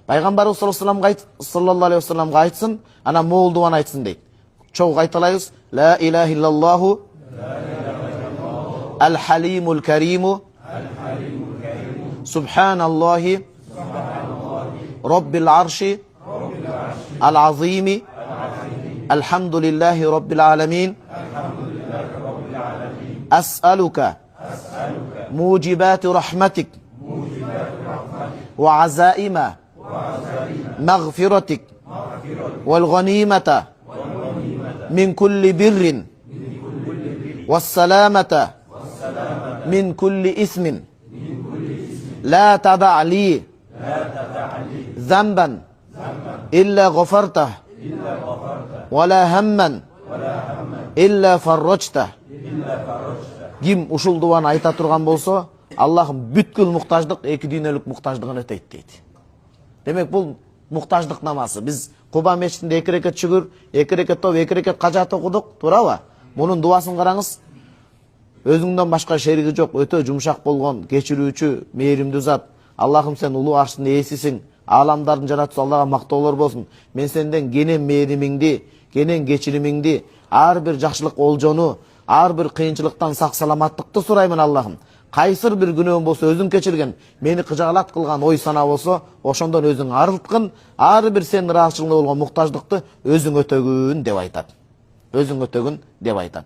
Пайгамбарыбыз саллаллаху алейхи вассаламга айтсын, ана мол дуаны айтсын дейт. Чоң айталайбыз. Ла илаха иллаллаху аль-халимул кариму субханаллахи раббил арши аль-азими алхамдулиллахи раббил аламин ас'алука موجبات رحمتك وعزائم مغفرتك والغنيمة من كل بر والسلامة من كل إثم لا تدع لي ذنبا إلا غفرته ولا هما إلا فرجته. Ким ушул дуаны айта турган болсо, Аллахым бүткүл муктаждык эки дүйнөлүк муктаждыгын өтөйт дейт. Демек бул муктаждык намазы. Биз Куба мечитинде 2 рекет шүгүр, 2 рекет топ, 2 рекет кажат окудук, туурабы? Мунун дуасын караңыз. Өзүңдөн башка шериги жок, өтө жумшак болгон, кечирүүчү, мээримдүү зат. Аллахым сен улуу арштын ээсисиң. Аламдардын жаратуучусу Аллага мактоолор болсун. Мен сенден кенен мээримиңди, кенен кечиримиңди, ар бир жакшылык олжону, ар бир кыйынчылыктан сак саламаттыкты сураймын Аллахым. Кайсыр бир күнөөм болсо өзүң кечирген, мени кыжаалат кылган ой сана болсо, ошондон өзүң арылткын, ар бир сенин ыраазычылыгыңда болгон муктаждыкты өзүң өтөгүн деп айтат. Өзүң өтөгүн деп айтат.